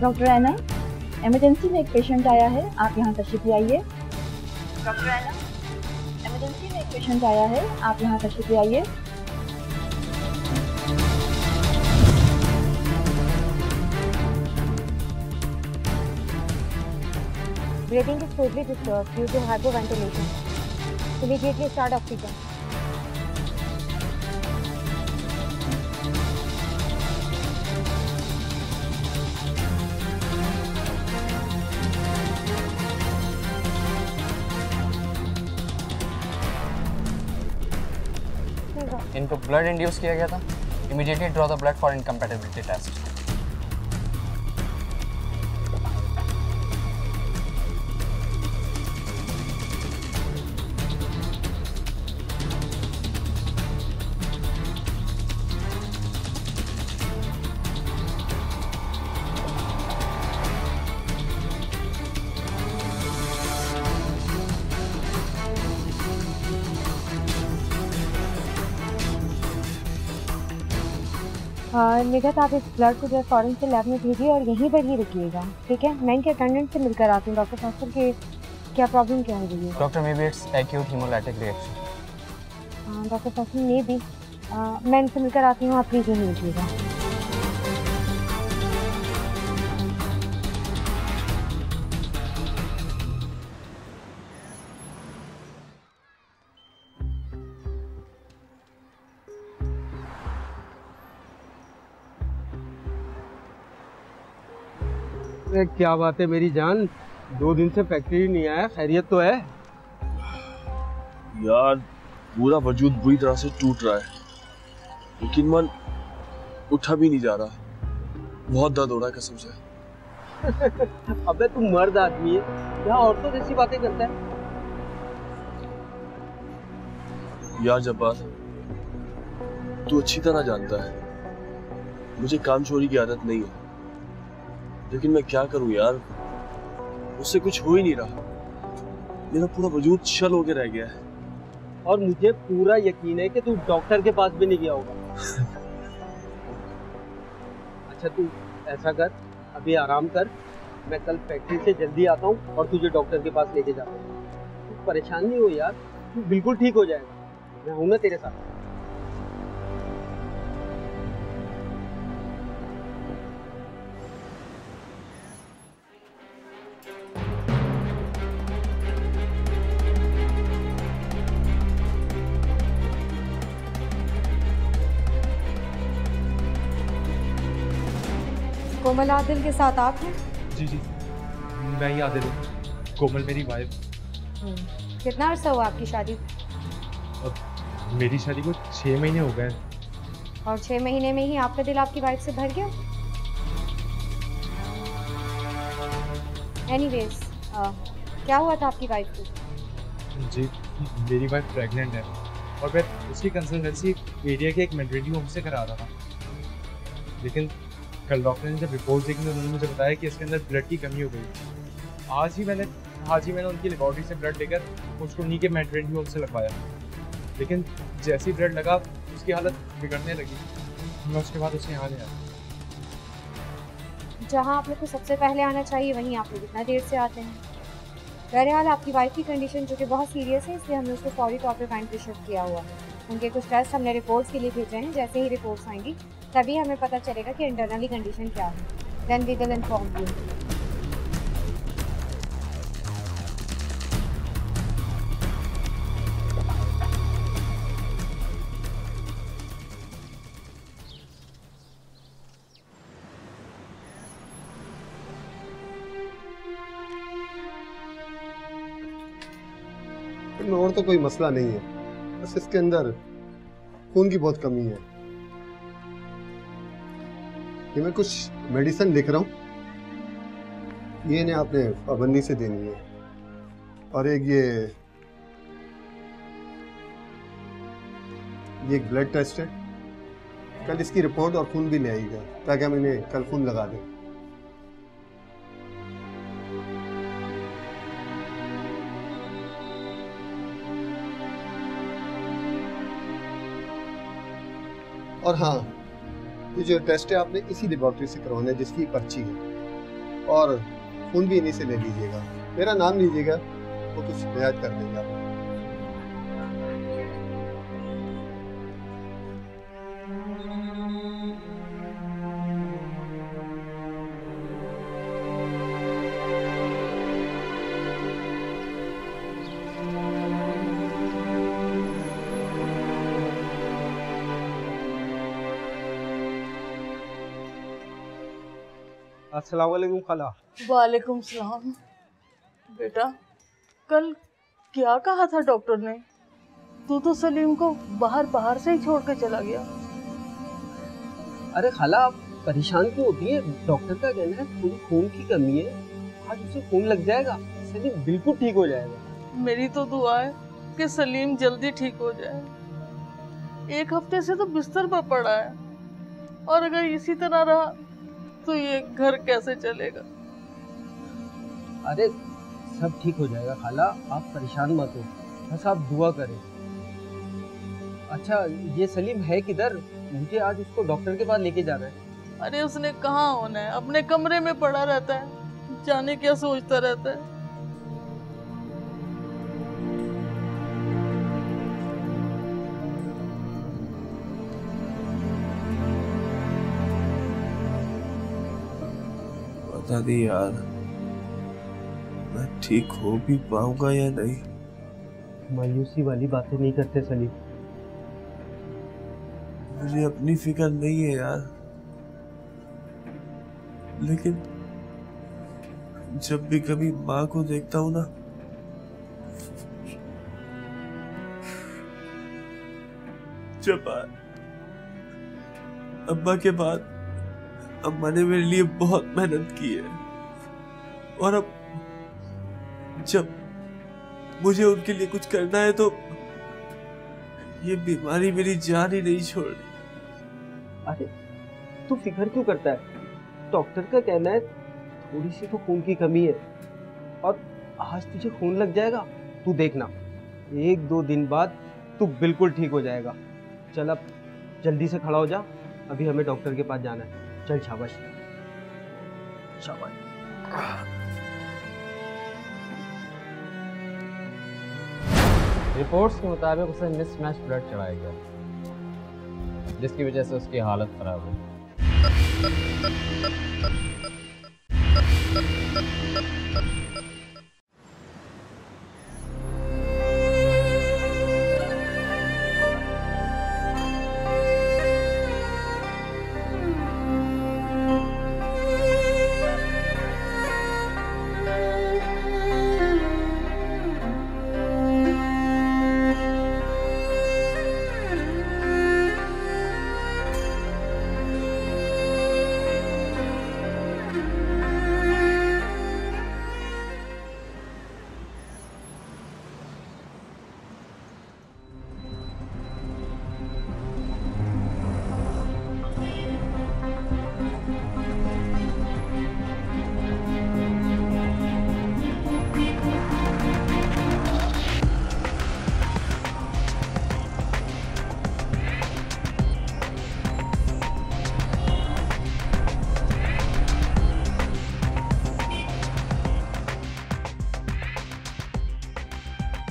Doctor ऐना, emergency में एक patient आया है, आप यहाँ तशरीफ ले आइए। डॉक्टर ऐना, इमरजेंसी में एक पेशेंट आया है, आप यहाँ तशरीफ ले आइए। Breathing is totally disturbed due to hypoventilation. Immediately start oxygen. इनको ब्लड इंड्यूस किया गया था। Immediately draw the blood for incompatibility test. Nighat, आप इस ब्लड को जो फॉरेन से लैब में भेजिए और यहीं पर ही रखिएगा, ठीक है? मैं इनके अटेंडेंट से मिलकर आती हूँ। डॉक्टर फैसल के क्या प्रॉब्लम क्या है भैया? Doctor may be it's acute haemolytic reaction. Doctor Faisal ने भी मैं इनसे मिलकर आती हूँ, आप प्लीज यहीं रखिएगा। क्या बात है मेरी जान, 2 दिन से फैक्ट्री नहीं आया, खैरियत तो है? यार पूरा वजूद बुरी तरह से टूट रहा है, लेकिन मन उठा भी नहीं जा रहा। बहुत दर्द हो रहा है कसम से। अबे तू मर्द आदमी है, यहाँ औरतों जैसी बातें करता है। यार जब्बार, तू अच्छी तरह जानता है मुझे काम चोरी की आदत नहीं है, लेकिन मैं क्या करूं यार, उससे कुछ हो ही नहीं रहा। मेरा पूरा वजूद शल होके रह गया है। और मुझे पूरा यकीन है कि तू डॉक्टर के पास भी नहीं गया होगा। अच्छा तू ऐसा कर, अभी आराम कर, मैं कल फैक्ट्री से जल्दी आता हूँ और तुझे डॉक्टर के पास लेके जाता हूँ। तू परेशान नहीं हो यार, तू बिल्कुल ठीक हो जाएगा, मैं हूं ना तेरे साथ। कोमल आदिल के साथ आप हैं? जी, मैं ही आदिल हूँ। कोमल मेरी वाइफ। कितना अर्सा हुआ आपकी शादी? मेरी शादी को 6 महीने हो गए। और 6 महीने में ही आपका दिल आपकी वाइफ से भर गया? एनीवेज, क्या हुआ था आपकी वाइफ को? जी, मेरी वाइफ प्रेग्नेंट है और मैं उसकी कंसल्टेंसी एरिया के एक मैटरनिटी होम से करा रहा था, लेकिन कल डॉक्टर ने जब रिपोर्ट देखी तो उन्होंने मुझे बताया कि इसके अंदर ब्लड की कमी हो गई। आज ही मैंने उनकी लेबॉर्ट्री से ब्लड लेकर उसको उन्हीं के मैटरनिटी होम से लगवाया, लेकिन जैसे ही ब्लड लगा उसकी हालत बिगड़ने लगी। मैं उसके बाद उसे यहाँ ले आया। जहाँ आप लोग को सबसे पहले आना चाहिए वहीं आप लोग इतना देर से आते हैं। बहरहाल आपकी वाइफ की कंडीशन जो कि बहुत सीरियस है, इसलिए हमने उसको फौरी तौर पे फाइन पे शिफ्ट किया हुआ है। उनके कुछ टेस्ट हमने रिपोर्ट्स के लिए भेजे हैं, जैसे ही रिपोर्ट्स आएंगी तभी हमें पता चलेगा कि इंटरनली कंडीशन क्या है। Then we will inform you. और तो कोई मसला नहीं है, बस इसके अंदर खून की बहुत कमी है। ये मैं कुछ मेडिसिन लिख रहा हूँ, ये इन्हें आपने पाबंदी से देनी है। और एक ये एक ब्लड टेस्ट है, कल इसकी रिपोर्ट और खून भी ले आइएगा ताकि हम इन्हें कल खून लगा दें। और हाँ, ये जो टेस्ट है आपने इसी लेबोरेटरी से करवाना है जिसकी पर्ची है। और खून भी इन्हीं से ले लीजिएगा। मेरा नाम लीजिएगा, वो कुछ रियायत कर देगा। अस्सलाम वालेकुम खाला। वालेकुम सलाम। बेटा, कल क्या कहा था डॉक्टर ने? तू तो सलीम को बाहर से ही छोड़ के चला गया। अरे खाला, आप परेशान क्यों होती है? डॉक्टर का कहना है थोड़ी खून की कमी है, आज उसे खून लग जाएगा, सलीम बिल्कुल ठीक हो जाएगा। मेरी तो दुआ है कि सलीम जल्दी ठीक हो जाए। 1 हफ्ते से तो बिस्तर पर पड़ा है, और अगर इसी तरह रहा तो ये घर कैसे चलेगा? अरे सब ठीक हो जाएगा खाला, आप परेशान मत हो, बस आप दुआ करें। अच्छा, ये सलीम है किधर? मुझे आज उसको डॉक्टर के पास लेके जाना है। अरे उसने कहाँ होना है, अपने कमरे में पड़ा रहता है, जाने क्या सोचता रहता है। बता दी यार, मैं ठीक हो भी पाऊंगा या नहीं? मायूसी वाली बातें नहीं करते सलीम। मुझे अपनी फिक्र नहीं है यार, लेकिन जब भी कभी माँ को देखता हूँ ना, जब अम्मा के बाद अम्मा ने मेरे लिए बहुत मेहनत की है, और अब जब मुझे उनके लिए कुछ करना है तो ये बीमारी मेरी जान ही नहीं छोड़ रही। अरे तू फिक्र क्यों करता है? डॉक्टर का कहना है थोड़ी सी तो खून की कमी है, और आज तुझे खून लग जाएगा। तू देखना, 1-2 दिन बाद तू बिल्कुल ठीक हो जाएगा। चल अब जल्दी से खड़ा हो जा, अभी हमें डॉक्टर के पास जाना है। चल शाबाश शाबाश। रिपोर्ट्स के मुताबिक उसे मिसमैच ब्लड चढ़ाया गया, जिसकी वजह से उसकी हालत खराब हुई।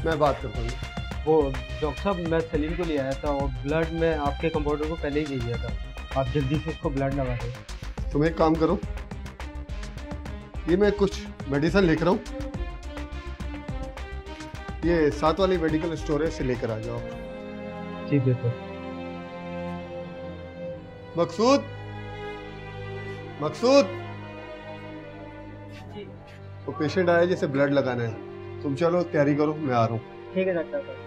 मैं बात करता हूँ। वो डॉक्टर साहब, मैं सलीम को ले आया था और ब्लड मैं आपके कंपाउंडर को पहले ही दे दिया था। आप जल्दी से उसको ब्लड लगा दें। तुम एक काम करो, ये मैं कुछ मेडिसिन लिख रहा हूँ, ये 7 वाली मेडिकल स्टोरेज से लेकर आ जाओ। ठीक है सर। मकसूद, मकसूद, वो पेशेंट आया जिसे ब्लड लगाना है, तुम चलो तैयारी करो, मैं आ रहा हूँ। ठीक है डॉक्टर साहब।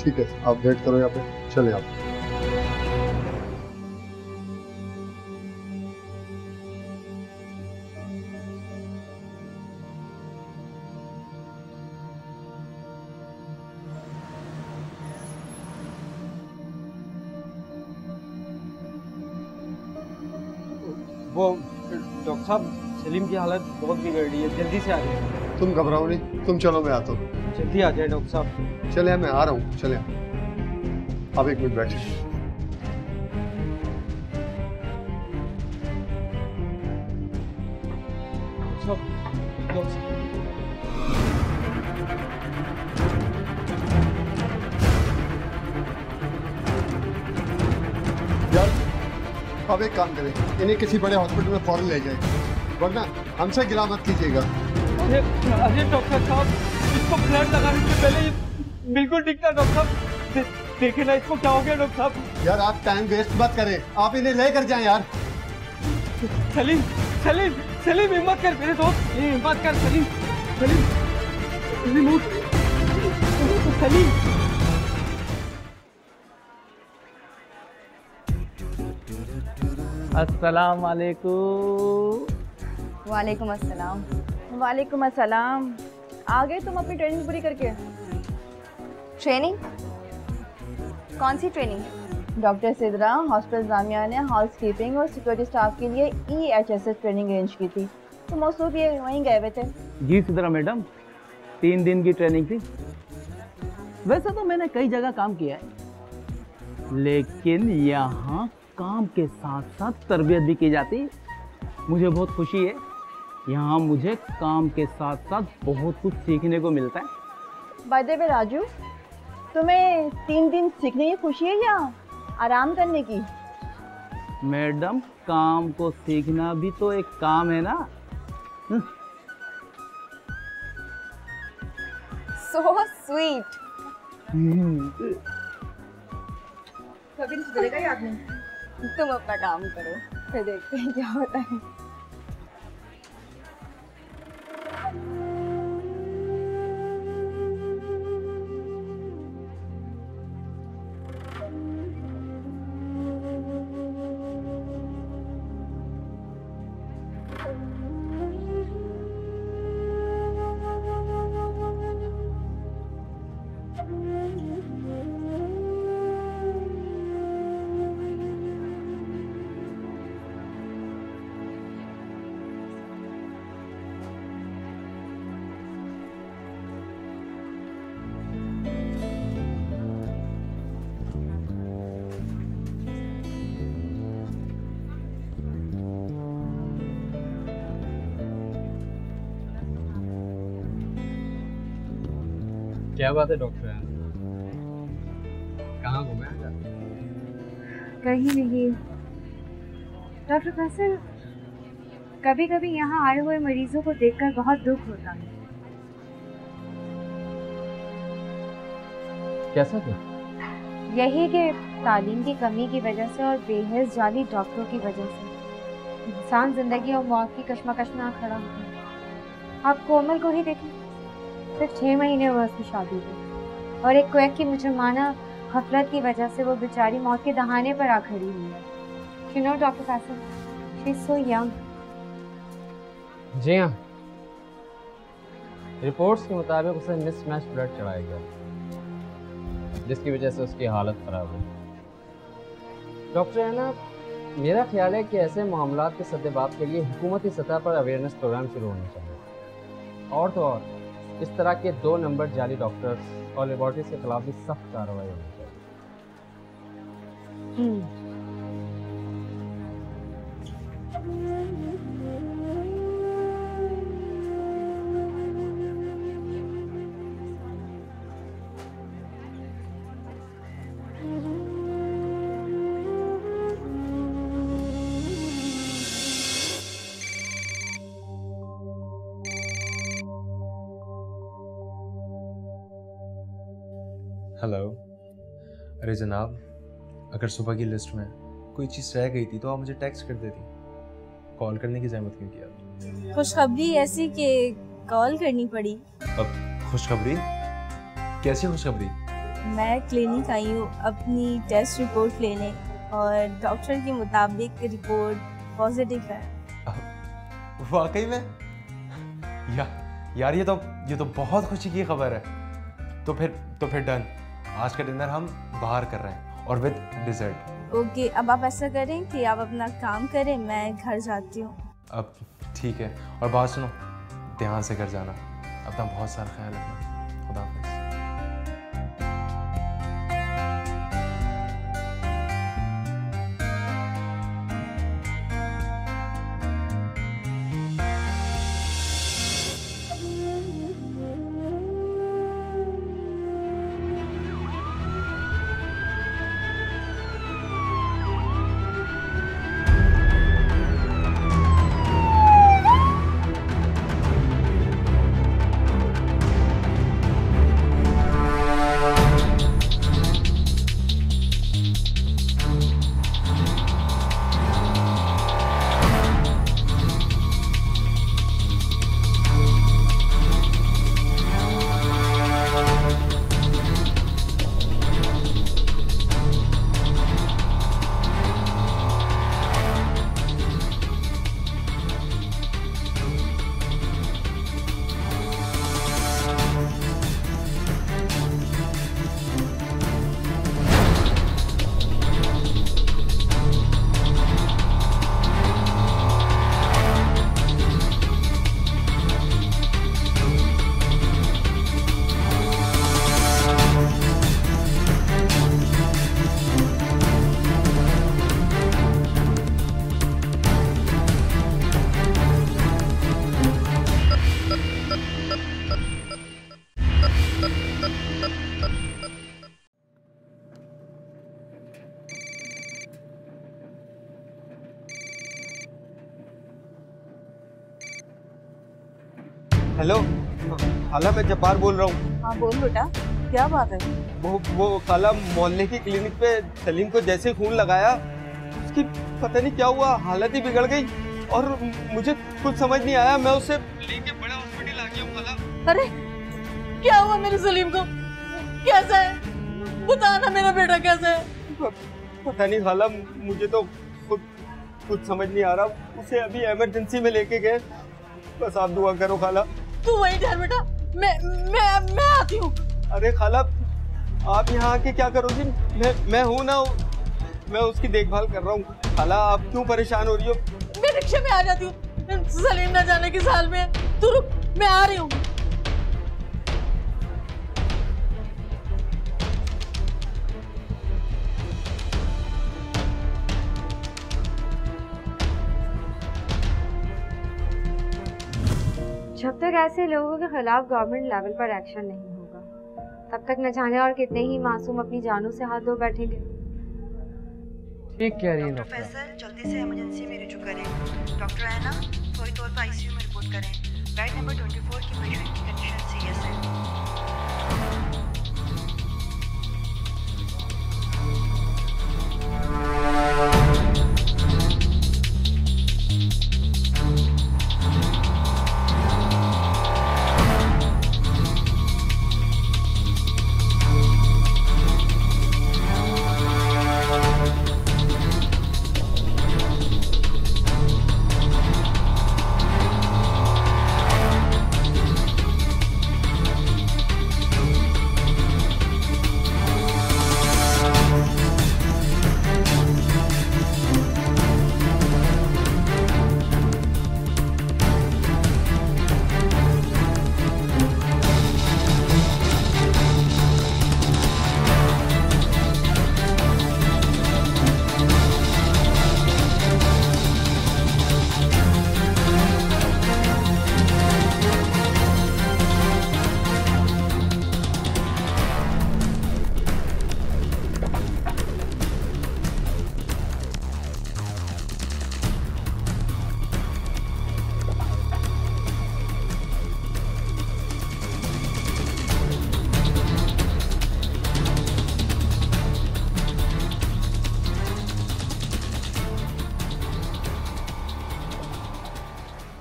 ठीक है, आप वेट करो यहाँ पे, चले आप। वो डॉक्टर साहब, सलीम की हालत बहुत बिगड़ रही है, जल्दी से आ जाए। तुम घबराओ नहीं, तुम चलो मैं आता हूँ। जल्दी आ जाए डॉक्टर साहब। चले मैं आ रहा हूँ, चले आप 1 मिनट बैठिए। यार अब एक काम करें, इन्हें किसी बड़े हॉस्पिटल में फौरन ले जाए, वरना हमसे गिला मत कीजिएगा। अरे डॉक्टर साहब, इसको ब्लड लगाने से पहले ये बिल्कुल ठीक था डॉक्टर साहब। देखिए ना इसको क्या हो गया डॉक्टर साहब। यार आप टाइम वेस्ट मत करें, आप इन्हें लेकर जाएं यार। सलीम सलीम सलीम, हिम्मत कर मेरे दोस्त, ये हिम्मत कर सलीम। सलीम सलीम उठ, सलीम। अस्सलाम वालेकुम। वालेकुम अस्सलाम। वालेकुम अस्सलाम। आ गए तुम अपनी ट्रेनिंग पूरी करके? ट्रेनिंग? कौन सी training? Doctor Sidra hospital Jamia ने हाउस कीपिंग और सिक्योरिटी स्टाफ के लिए EHSS ट्रेनिंग अरेंज की थी, तो मौसूफ ये वहीं गए हुए थे। जी सिद्रा मैडम, 3 दिन की ट्रेनिंग थी। वैसे तो मैंने कई जगह काम किया है, लेकिन यहाँ काम के साथ साथ तरबियत भी की जाती है। मुझे बहुत खुशी है, यहाँ मुझे काम के साथ साथ बहुत कुछ सीखने को मिलता है। बाय द वे राजू, तुम्हें 3 दिन सीखने की खुशी है या आराम करने की? मैडम, काम को सीखना भी तो एक काम है ना। So sweet. कभी नहीं सुधरेगा ये आदमी। तुम अपना काम करो, फिर देखते हैं क्या होता है। क्या बात है डॉक्टर, कहाँ घूमे आज आप? कहीं नहीं डॉक्टर फैसल, कभी कभी यहाँ आए हुए मरीजों को देखकर बहुत दुख होता है। कैसा था? यही कि तालीम की कमी की वजह से और बेहद जाली डॉक्टरों की वजह से इंसान जिंदगी और मौत की कश्मकश में खड़ा होता है। आप कोमल को ही देखें, सिर्फ 6 महीने हुए उसकी शादी को, और एक क्वैक की मुजरमाना गफलत की वजह से वो बेचारी मौत के दहाने पर आ खड़ी हुई है। You know, doctor Faisal, she is so young. जी हाँ, रिपोर्ट्स के मुताबिक उसे मिसमैच ब्लड चढ़ाया गया, जिसकी वजह से उसकी हालत ख़राब हुई। डॉक्टर है ना, मेरा ख्याल है कि ऐसे मामलात के सद्देबाब के लिए हुकूमती सतह पर अवेयरनेस प्रोग्राम शुरू होने चाहिए, और तो और इस तरह के 2 नंबर जाली डॉक्टर्स और लेबॉर्ट्रीज के खिलाफ भी सख्त कार्रवाई होनी चाहिए। हेलो। अरे जनाब, अगर सुबह की लिस्ट में कोई चीज़ रह गई थी तो आप मुझे टेक्स्ट कर देती, कॉल करने की ज़हमत क्यों किया? खुशखबरी ऐसी कि कॉल करनी पड़ी। अब खुशखबरी? कैसी खुशखबरी? मैं क्लिनिक आई हूँ अपनी टेस्ट रिपोर्ट लेने और डॉक्टर के मुताबिक रिपोर्ट पॉजिटिव है। वाकई में? यार ये तो बहुत खुशी की खबर है। तो फिर डन। आज का डिनर हम बाहर कर रहे हैं और विद डिजर्ट। ओके, अब आप ऐसा करें कि आप अपना काम करें, मैं घर जाती हूँ। अब ठीक है। और बात सुनो, ध्यान से घर जाना, अपना बहुत सारा ख्याल रखना। खुदा हाफिज़। हेलो खाला, मैं जब्बार बोल रहा हूँ। हाँ बोल बेटा, क्या बात है? वो खाला, मोहल्ले की क्लिनिक पे सलीम को जैसे खून लगाया उसकी पता नहीं क्या हुआ, हालत ही बिगड़ गई और मुझे कुछ समझ नहीं आया। मैं उसे लेके बड़ा हॉस्पिटल आ गया हूँ खाला। अरे क्या हुआ मेरे सलीम को? कैसा है? बता ना मेरा बेटा कैसा है? पता नहीं खाला, मुझे तो कुछ समझ नहीं आ रहा। उसे अभी इमरजेंसी में लेके गए। बस आप दुआ करो खाला। तू वहीं ठहर बेटा, मैं आती हूँ। अरे खाला, आप यहाँ आके क्या करोगी? मैं हूँ ना, मैं उसकी देखभाल कर रहा हूँ। खाला आप क्यों परेशान हो रही हो? मैं रिक्शे में आ जाती हूँ। सलीम न जाने किस हाल में है। तू रुक, मैं आ रही हूँ। जब तक ऐसे लोगों के खिलाफ गवर्नमेंट लेवल पर एक्शन नहीं होगा, तब तक न जाने और कितने ही मासूम अपनी जानों से हाथ धो बैठेंगे। ठीक कह रही है डॉक्टर। प्रोफेसर, जल्दी से इमरजेंसी में रुजू करें। डॉक्टर है ना, फौरी तौर पर आईसीयू में रिपोर्ट करें। बेड नंबर 24 की पेशेंट की कंडीशन सीरियस है।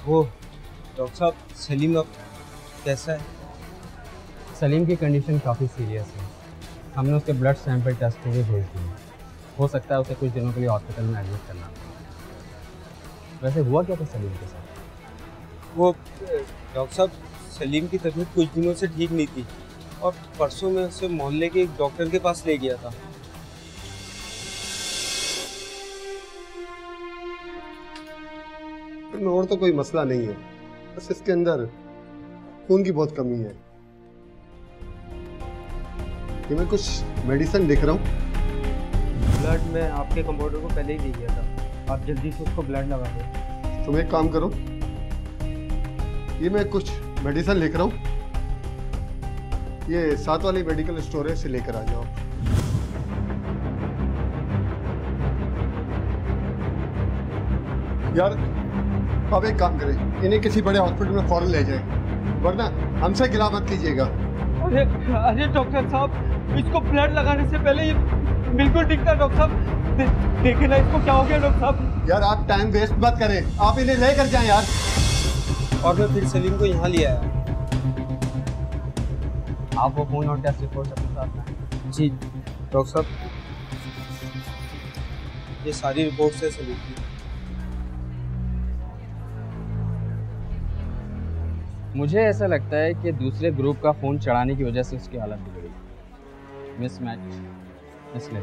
वो डॉक्टर साहब, सलीम अब कैसा है? सलीम की कंडीशन काफ़ी सीरियस है। हमने उसके ब्लड सैंपल टेस्ट के लिए भेज दिए। हो सकता है उसे कुछ दिनों के लिए हॉस्पिटल में एडमिट करना पड़े। वैसे हुआ क्या था सलीम के साथ? वो डॉक्टर साहब, सलीम की तबीयत कुछ दिनों से ठीक नहीं थी और परसों मैं उसे मोहल्ले के एक डॉक्टर के पास ले गया था। और तो कोई मसला नहीं है, बस इसके अंदर खून की बहुत कमी है। ये मैं कुछ मेडिसिन लिख रहा हूँ। ब्लड मैं आपके कंपाउंडर को पहले ही दे गया था, आप जल्दी से उसको ब्लड लगा दो। तुम एक काम करो, ये मैं कुछ मेडिसिन लिख रहा हूँ, ये 7 वाली मेडिकल स्टोर से लेकर आ जाओ। यार आप एक काम करें, इन्हें किसी बड़े हॉस्पिटल में फौरन ले जाए, वरना हमसे गिला मत कीजिएगा। अरे डॉक्टर साहब, इसको ब्लड लगाने से पहले ये बिल्कुल ठीक था। डॉक्टर साहब देखिए ना, इसको क्या हो गया डॉक्टर साहब? यार आप टाइम वेस्ट मत करें, आप इन्हें लेकर जाएं यार। और मैं फिर सलीम को यहाँ ले आया। आप वो खून और टेस्ट रिपोर्ट अपने साथ लाएं। जी डॉक्टर साहब, ये सारी रिपोर्ट्स है सलीम की। मुझे ऐसा लगता है कि दूसरे ग्रुप का खून चढ़ाने की वजह से उसकी हालत बिगड़ी, मिसमैच इसलिए।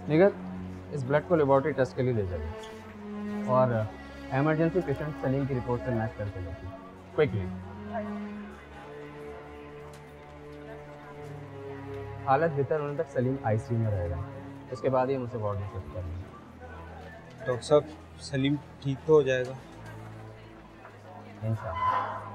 निगत, इस ब्लड को लेबोरेटरी टेस्ट के लिए ले जाइए और इमरजेंसी पेशेंट सलीम की रिपोर्ट से मैच करके देखिए क्विकली। हालत बेहतर होने तक सलीम आईसीयू में रहेगा, उसके बाद ही हम उसे वार्ड में शिफ्ट करेंगे। डॉक्टर साहब, सलीम ठीक तो हो जाएगा इंशाअल्लाह।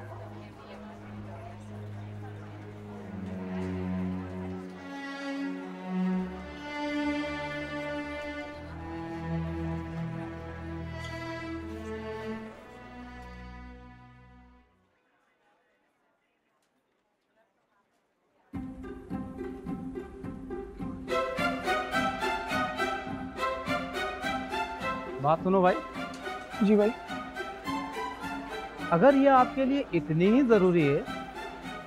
बात सुनो भाई। जी भाई। अगर ये आपके लिए इतनी ही ज़रूरी है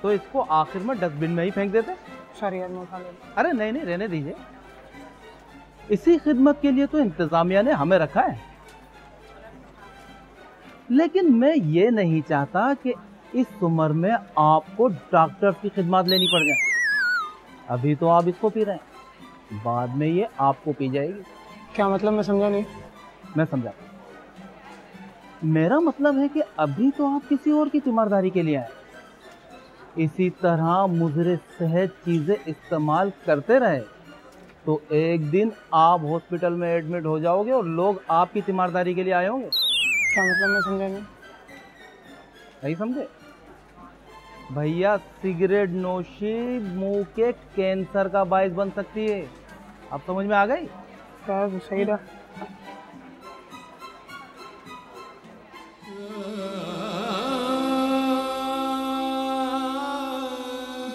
तो इसको आखिर में डस्टबिन में ही फेंक देते। सॉरी यार, मैं उठा लेता। अरे नहीं नहीं, रहने दीजिए। इसी खिदमत के लिए तो इंतजामिया ने हमें रखा है। लेकिन मैं ये नहीं चाहता कि इस उम्र में आपको डॉक्टर की खिदमत लेनी पड़ जाए। अभी तो आप इसको पी रहे हैं, बाद में ये आपको पी जाएगी। क्या मतलब? मैं समझा नहीं। मैं समझा। मेरा मतलब है कि अभी तो आप किसी और की तीमारदारी के लिए आए। इसी तरह मुज़रे सेहत चीजें इस्तेमाल करते रहे तो एक दिन आप हॉस्पिटल में एडमिट हो जाओगे और लोग आपकी तीमारदारी के लिए आए होंगे। क्या मतलब? मैं समझा नहीं। नहीं समझे भैया? सिगरेट नोशी मुंह के कैंसर का बायस बन सकती है। अब समझ में आ गई? सही रहा।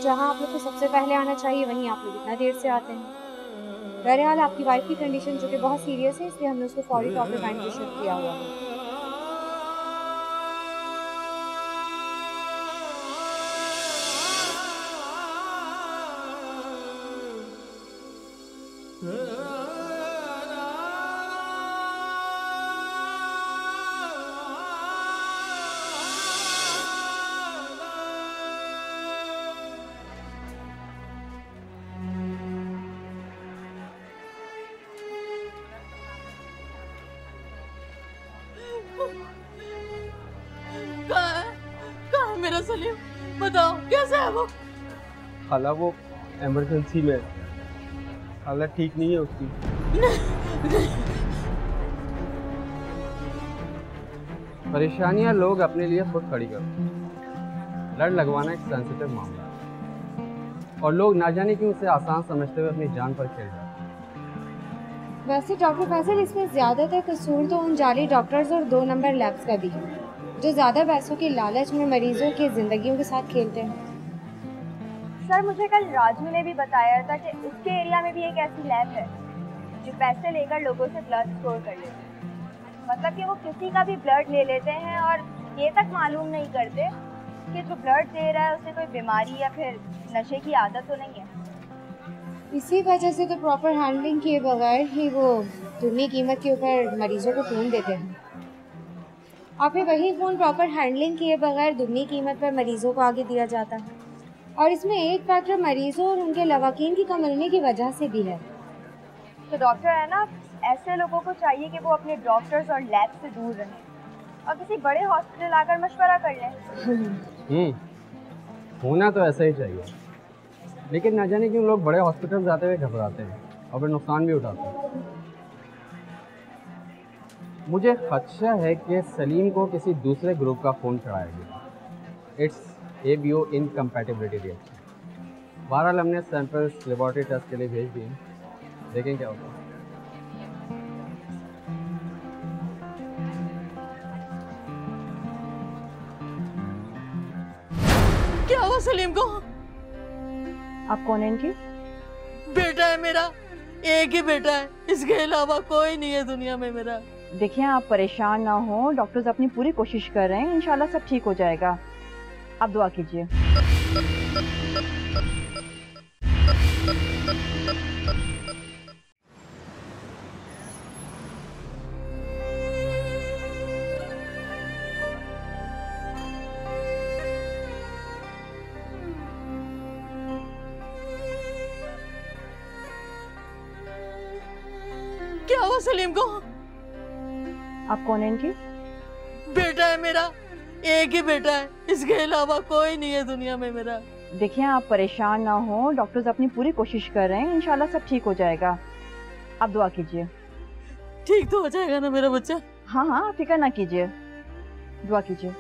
जहाँ आप लोग को सबसे पहले आना चाहिए वहीं आप लोग इतना देर से आते हैं। बहरहाल आपकी वाइफ की कंडीशन जो कि बहुत सीरियस है, इसलिए हमने उसको फौरी तौर पे बैंक पे शिफ्ट किया हुआ है। कहाँ है मेरा सलीम? बताओ कैसा है वो? खाला वो इमरजेंसी में, हालत ठीक नहीं है उसकी। परेशानियां लोग अपने लिए खुद खड़ी करते हैं। ब्लड लगवाना एक सेंसिटिव मामला है और लोग ना जाने क्यों उसे आसान समझते हुए अपनी जान पर खेल जाते हैं। वैसे डॉक्टर फैसल, इसमें ज़्यादातर कसूर तो उन जाली डॉक्टर्स और 2 नंबर लैब्स का भी है जो ज़्यादा पैसों के लालच में मरीजों की जिंदगियों के साथ खेलते हैं। सर, मुझे कल राजू ने भी बताया था कि उसके एरिया में भी एक ऐसी लैब है जो पैसे लेकर लोगों से ब्लड स्टोर कर लेती है मतलब कि वो किसी का भी ब्लड ले लेते हैं और ये तक मालूम नहीं करते कि जो ब्लड दे रहा है उसे कोई बीमारी या फिर नशे की आदत तो नहीं है। इसी वजह से तो प्रॉपर हैंडलिंग किए बगैर ही वो दुगनी कीमत के ऊपर मरीजों को फ़ोन देते हैं, और फिर वही फ़ोन प्रॉपर हैंडलिंग किए बगैर दुगनी कीमत पर मरीजों को आगे दिया जाता है। और इसमें एक फैक्टर मरीजों और उनके लवाकीन की कम इल्मी की वजह से भी है। तो डॉक्टर है ना, ऐसे लोगों को चाहिए कि वो अपने डॉक्टर्स और लैब से दूर रहें और किसी बड़े हॉस्पिटल आकर मशवरा कर लें। होना तो ऐसा ही चाहिए, लेकिन ना जाने क्यों लोग बड़े हॉस्पिटल जाते हुए घबराते हैं और फिर नुकसान भी उठाते हैं। मुझे खदशा है कि सलीम को किसी दूसरे ग्रुप का फ़ोन चढ़ाया गया। It's ABO incompatibility reaction. बहरहाल हमने सैंपल्स लेबॉरेटरी टेस्ट के लिए भेज दिए, देखें क्या होता है। क्या हुआ सलीम को? आप कौन है इनकी? बेटा है मेरा, एक ही बेटा है, इसके अलावा कोई नहीं है दुनिया में मेरा। देखिए आप परेशान ना हो, डॉक्टर्स अपनी पूरी कोशिश कर रहे हैं, इंशाल्लाह सब ठीक हो जाएगा। आप दुआ कीजिए। क्या हुआ सलीम को? आप कौन है इनकी? बेटा है मेरा, एक ही बेटा है, इसके अलावा कोई नहीं है दुनिया में मेरा। देखिए आप परेशान ना हो, डॉक्टर्स अपनी पूरी कोशिश कर रहे हैं, इंशाल्लाह सब ठीक हो जाएगा। आप दुआ कीजिए। ठीक तो हो जाएगा ना मेरा बच्चा? हाँ हाँ, फिक्र ना कीजिए, दुआ कीजिए।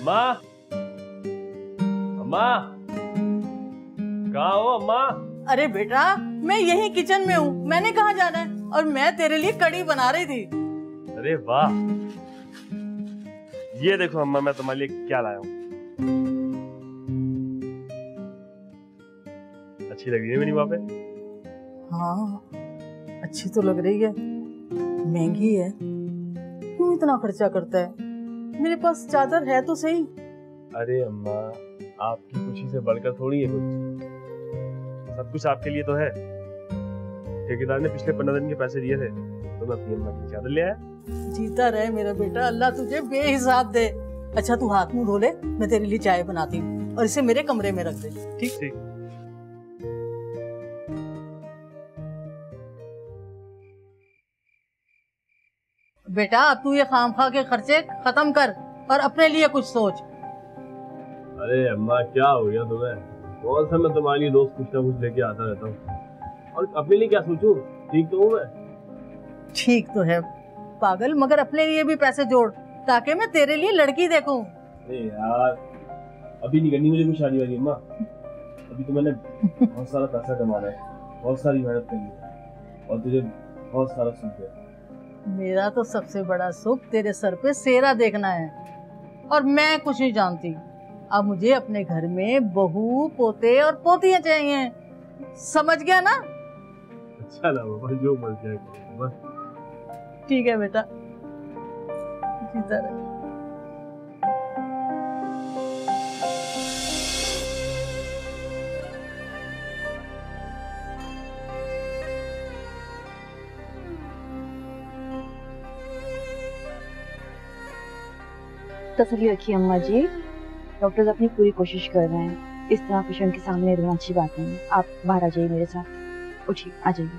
अम्मा, अम्मा, कहाँ हो अम्मा? अरे बेटा, मैं यही किचन में हूँ, मैंने कहाँ जाना है? और मैं तेरे लिए कड़ी बना रही थी। अरे वाह, ये देखो अम्मा, मैं तुम्हारे लिए क्या लाया हूँ। अच्छी लग रही है मेरी माँ पे? हाँ, अच्छी तो लग रही है, महंगी है, क्यों इतना खर्चा करता है? मेरे पास चादर है तो सही। अरे अम्मा, आपकी खुशी से बढ़कर थोड़ी है कुछ, सब कुछ आपके लिए तो है। ठेकेदार ने पिछले 15 दिन के पैसे दिए थे तो मैं अपनी अम्मा की चादर ले आया। जीता रहे मेरा बेटा, अल्लाह तुझे बेहिसाब दे। अच्छा तू हाथ मुंह धो ले, मैं तेरे लिए चाय बनाती हूँ और इसे मेरे कमरे में रख दे। ठीक ठीक। बेटा अब तू ये खामखा के खर्चे खत्म कर और अपने लिए कुछ सोच। अरे अम्मा, क्या हो गया तुम्हें? कौन सा मैं तुम्हारे लिए रोज कुछ ना कुछ लेके आता रहता हूँ, और अपने लिए क्या सोचूं? ठीक तो हूँ मैं। ठीक तो है पागल, मगर अपने लिए भी पैसे जोड़ ताकि मैं तेरे लिए लड़की देखूं। अरे यार, अभी नहीं करनी मुझे कोई शादी वाली अम्मा। अभी तो मैंने बहुत सारा पैसा कमाना है, बहुत सारी मेहनत करनी है, और तुझे बहुत सारा सुख है। मेरा तो सबसे बड़ा सुख तेरे सर पे सेहरा देखना है, और मैं कुछ नहीं जानती। अब मुझे अपने घर में बहू, पोते और पोतियां चाहिए, समझ गया ना? अच्छा ना बाबा, जो मर जाए बस। ठीक है बेटा, जीता रहे। तसल्ली रखिए अम्मा जी, डॉक्टर्स अपनी पूरी कोशिश कर रहे हैं। इस तरह पेशेंट के सामने रोना अच्छी बात नहीं है। आप बाहर आ जाइए मेरे साथ, उठिए, आ जाइए,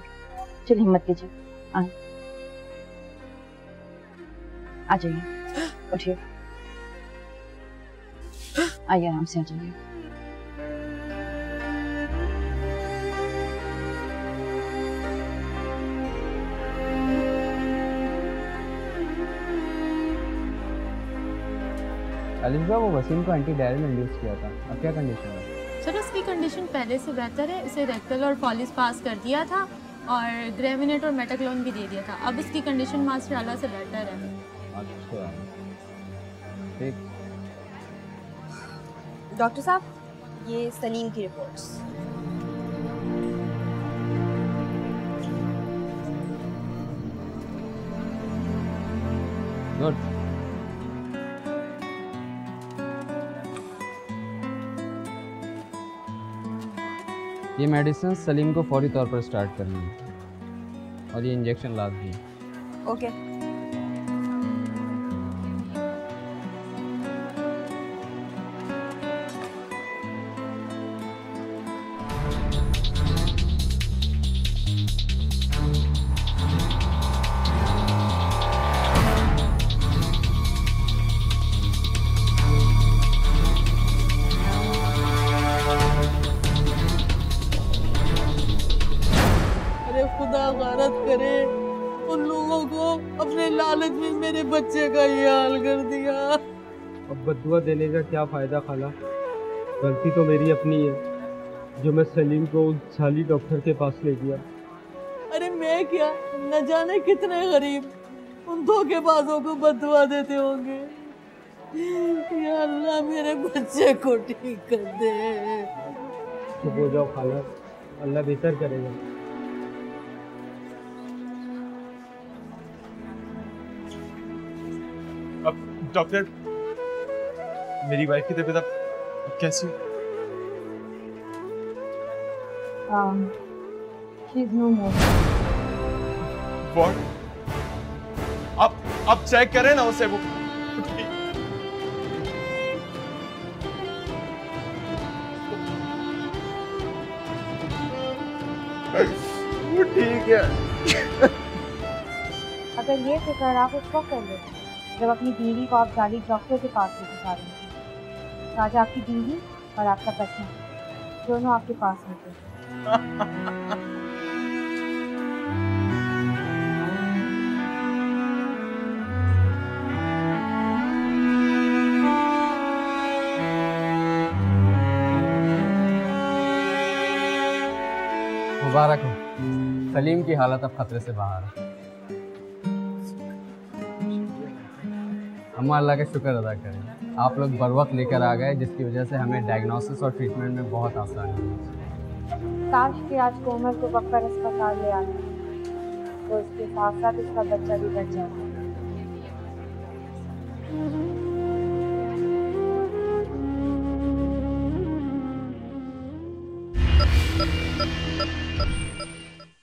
चलिए हिम्मत कीजिए, आ जाइए, उठिए, आइए आराम से आ जाइए। अलिशा, वो वसीम को एंटी डायरियल इंड्यूस किया था, अब क्या कंडीशन है? सर उसकी कंडीशन पहले से बेहतर है, उसे रेक्टल और पॉलिस पास कर दिया था और ग्रेविनेट और मेटाक्लोन भी दे दिया था। अब इसकी कंडीशन माशाल्लाह से बेटर है। अच्छा ठीक। डॉक्टर साहब, ये सलीम की रिपोर्ट्स। गुड। ये मेडिसिन सलीम को फौरी तौर पर स्टार्ट करनी है और ये इंजेक्शन लाजमी है। ओके। अरे खुदा गारत करे, उन लोगों को अपने लालच में मेरे बच्चे का ये हाल कर दिया। अब बददुआ देने का क्या फायदा खाला, गलती तो मेरी अपनी है जो मैं सलीम को उस साली डॉक्टर के पास ले गया। अरे मैं क्या, न जाने कितने गरीब उन धोखेबाजों को बददुआ देते होंगे। या अल्लाह मेरे बच्चे को ठीक कर दे। चुप हो जाओ खाला, अल्लाह बेहतर करेगा। अब डॉक्टर, मेरी वाइफ की तबीयत अब कैसी? She's no more. What? आप चेक करें ना उसे, वो ठीक है। अगर ये फिक्र आप उस वक्त कर लेते जब अपनी बीवी को आप जाली डॉक्टर के पास लेके जा रहे थे, तो आज आपकी बीवी और आपका बच्चा दोनों आपके पास होते। मुबारक हो, सलीम की हालत अब खतरे से बाहर है। हम अल्लाह का शुक्र अदा करें, आप लोग बर वक्त लेकर आ गए, जिसकी वजह से हमें डायग्नोसिस और ट्रीटमेंट में बहुत आसानी हुई। काश कि आज कोमल को वक्त पर अस्पताल ले आते, तो उसके साथ साथ उसका बच्चा भी बच जाता।